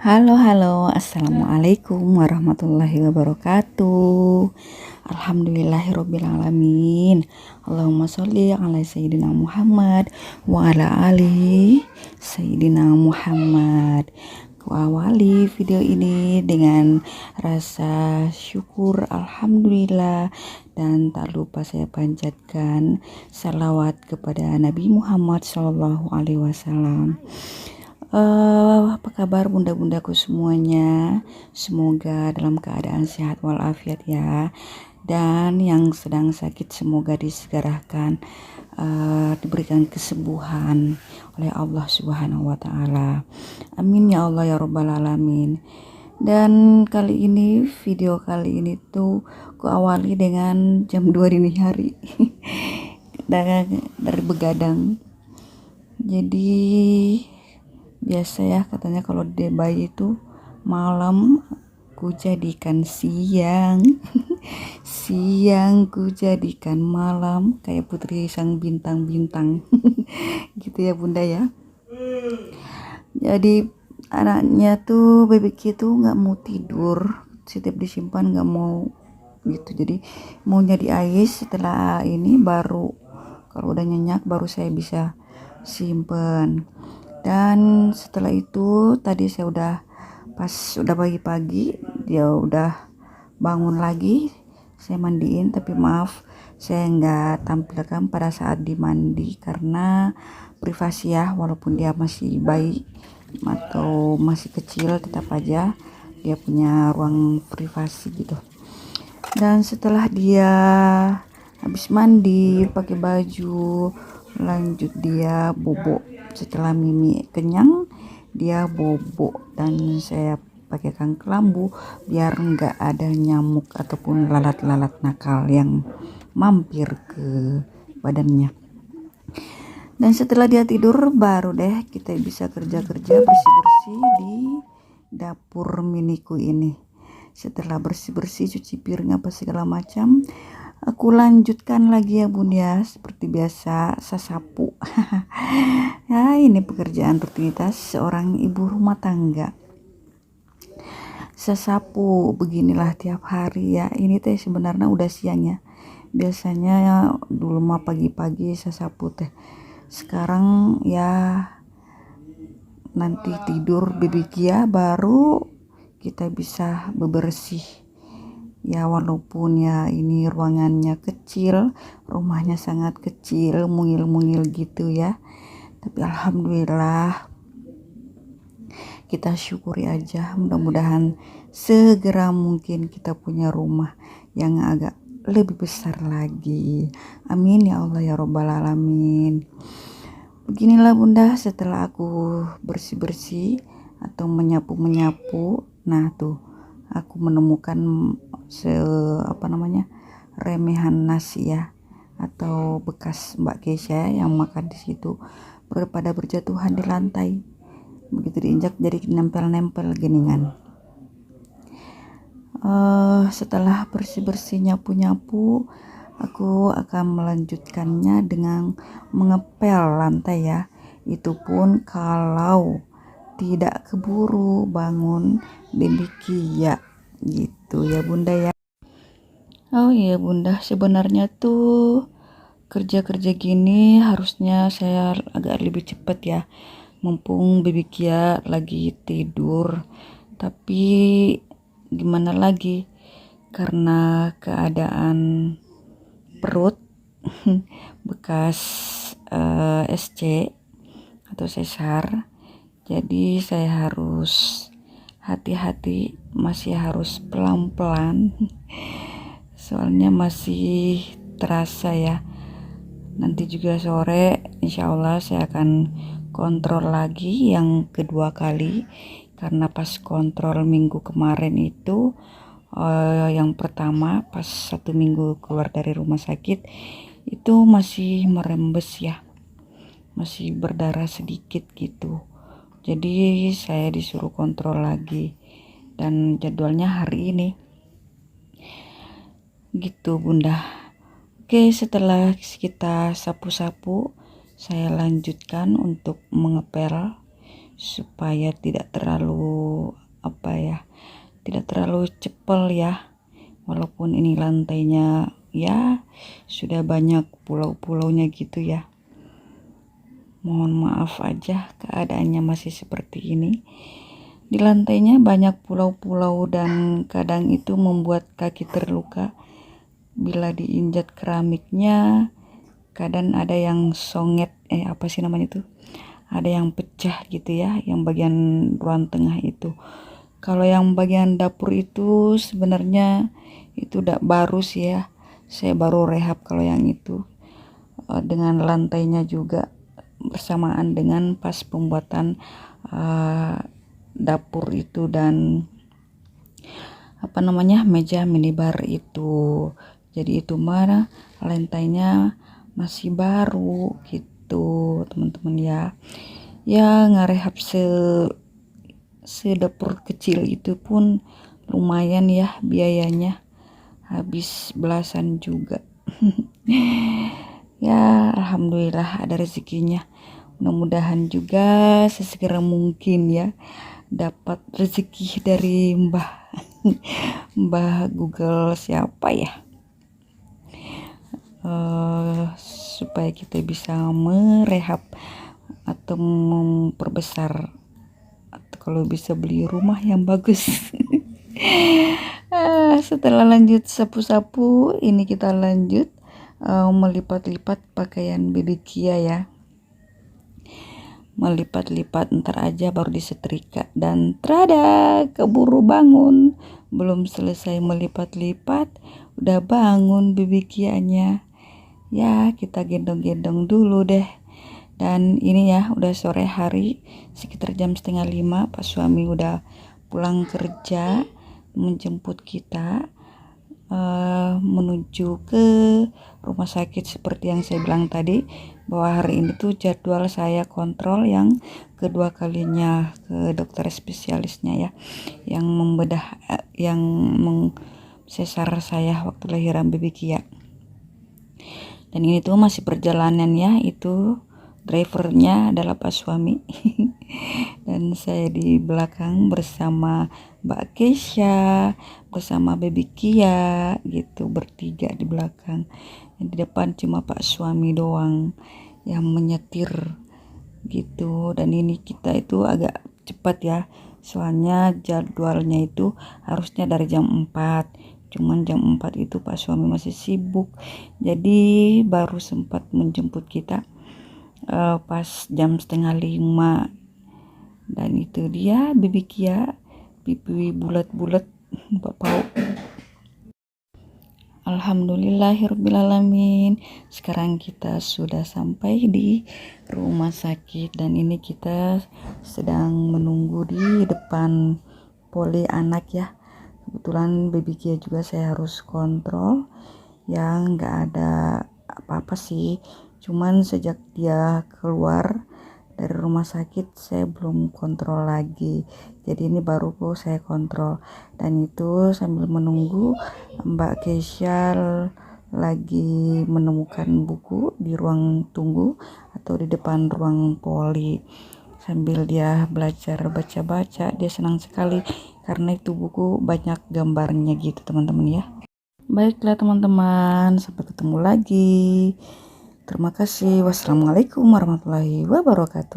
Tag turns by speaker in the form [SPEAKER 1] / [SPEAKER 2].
[SPEAKER 1] Halo, halo, assalamualaikum warahmatullahi wabarakatuh. Alhamdulillahirobbilalamin. Allahumma sholli ala sayyidina Muhammad wa ala ali sayyidina Muhammad. Ku awali video ini dengan rasa syukur alhamdulillah, dan tak lupa saya panjatkan salawat kepada Nabi Muhammad Shallallahu Alaihi Wasallam. Apa kabar bunda-bundaku semuanya? Semoga dalam keadaan sehat walafiat ya. Dan yang sedang sakit semoga disegerakan diberikan kesembuhan oleh Allah Subhanahu wa taala. Amin ya Allah ya rabbal alamin. Dan video kali ini tuh ku awali dengan jam 2 dini hari. dari begadang. Jadi biasa ya katanya kalau dia bayi itu malam ku jadikan siang, siang ku jadikan malam, kayak putri sang bintang-bintang. Gitu ya bunda ya. Jadi anaknya tuh bebek itu nggak mau tidur, setiap disimpan nggak mau gitu. Jadi maunya di ais, setelah ini baru kalau udah nyenyak baru saya bisa simpen. Dan setelah itu tadi saya udah pagi-pagi dia udah bangun lagi, saya mandiin, tapi maaf saya nggak tampilkan pada saat dimandi karena privasi ya, walaupun dia masih bayi atau masih kecil tetap aja dia punya ruang privasi gitu. Dan setelah dia habis mandi pakai baju, lanjut dia bobo. Setelah Mimi kenyang dia bobo, dan saya pakaikan kelambu biar enggak ada nyamuk ataupun lalat-lalat nakal yang mampir ke badannya. Dan setelah dia tidur baru deh kita bisa kerja-kerja bersih-bersih di dapur miniku ini. Setelah bersih-bersih cuci piring apa segala macam, aku lanjutkan lagi ya bun ya, seperti biasa sasapu. Ya ini pekerjaan rutinitas seorang ibu rumah tangga. Sasapu beginilah tiap hari ya. Ini teh sebenarnya udah siang ya. Biasanya ya, dulu mah pagi-pagi sasapu teh. Sekarang ya nanti tidur bebek ya baru kita bisa bebersih. Ya walaupun ya ini ruangannya kecil, rumahnya sangat kecil, mungil-mungil gitu ya. Tapi alhamdulillah kita syukuri aja, mudah-mudahan segera mungkin kita punya rumah yang agak lebih besar lagi. Amin ya Allah ya rabbal alamin. Beginilah bunda, setelah aku bersih-bersih atau menyapu-menyapu, nah tuh aku menemukan remehan nasi ya, atau bekas Mbak Kesha yang makan di situ pada berjatuhan di lantai. Begitu diinjak jadi nempel-nempel geningan. Setelah bersih-bersih nyapu-nyapu, aku akan melanjutkannya dengan mengepel lantai ya. Itu pun kalau tidak keburu bangun baby Kia gitu ya bunda ya. Oh iya bunda, sebenarnya tuh kerja-kerja gini harusnya saya agak lebih cepat ya, mumpung baby Kia lagi tidur. Tapi gimana lagi, karena keadaan perut bekas SC atau sesar, jadi saya harus hati-hati, masih harus pelan-pelan. Soalnya masih terasa ya. Nanti juga sore insya Allah saya akan kontrol lagi yang kedua kali, karena pas kontrol minggu kemarin itu yang pertama pas 1 minggu keluar dari rumah sakit itu masih merembes ya, masih berdarah sedikit gitu. Jadi saya disuruh kontrol lagi, dan jadwalnya hari ini gitu bunda. Oke, setelah kita sapu-sapu saya lanjutkan untuk mengepel supaya tidak terlalu tidak terlalu cepel ya, walaupun ini lantainya ya sudah banyak pulau-pulaunya gitu ya. Mohon maaf aja keadaannya masih seperti ini. Di lantainya banyak pulau-pulau dan kadang itu membuat kaki terluka bila diinjak keramiknya. Kadang ada yang songet, apa sih namanya itu? Ada yang pecah gitu ya, yang bagian ruang tengah itu. Kalau yang bagian dapur itu sebenarnya itu udah baru sih ya. Saya baru rehab kalau yang itu. Dengan lantainya juga bersamaan dengan pas pembuatan dapur itu dan meja minibar itu. Jadi itu mana lantainya masih baru gitu teman-teman ya. Ya ngarehab dapur kecil itu pun lumayan ya biayanya, habis belasan juga. Ya alhamdulillah ada rezekinya. Mudah-mudahan juga sesegera mungkin ya dapat rezeki dari Mbah Google siapa ya, supaya kita bisa merehab atau memperbesar, atau kalau bisa beli rumah yang bagus. Setelah lanjut sapu-sapu, ini kita lanjut melipat-lipat pakaian baby Kia ya. Melipat-lipat ntar aja baru disetrika, dan trada keburu bangun, belum selesai melipat-lipat udah bangun baby Kianya ya. Kita gendong-gendong dulu deh. Dan ini ya udah sore hari, sekitar jam 4:30 Pak suami udah pulang kerja menjemput kita menuju ke rumah sakit. Seperti yang saya bilang tadi, bahwa hari ini tuh jadwal saya kontrol yang kedua kalinya ke dokter spesialisnya ya, yang membedah yang sesar saya waktu lahiran baby Kia. Dan ini tuh masih perjalanan ya, itu drivernya adalah Pak suami dan saya di belakang bersama Mbak Kesha, bersama baby Kia gitu, bertiga di belakang. Yang di depan cuma Pak suami doang yang menyetir gitu. Dan ini kita itu agak cepat ya, soalnya jadwalnya itu harusnya dari jam 4, cuman jam 4 itu Pak suami masih sibuk, jadi baru sempat menjemput kita pas jam 4:30. Dan itu dia baby Kia, pipi bulat-bulat Bapak. Alhamdulillahirobbilalamin, sekarang kita sudah sampai di rumah sakit dan ini kita sedang menunggu di depan poli anak ya. Kebetulan baby Kia juga saya harus kontrol, yang nggak ada apa-apa sih, cuman sejak dia keluar dari rumah sakit saya belum kontrol lagi, jadi ini baru saya kontrol. Dan itu sambil menunggu Mbak Kesha lagi menemukan buku di ruang tunggu atau di depan ruang poli, sambil dia belajar baca-baca. Dia senang sekali karena itu buku banyak gambarnya gitu teman-teman ya. Baiklah teman-teman, sampai ketemu lagi. Terima kasih. Wassalamualaikum warahmatullahi wabarakatuh.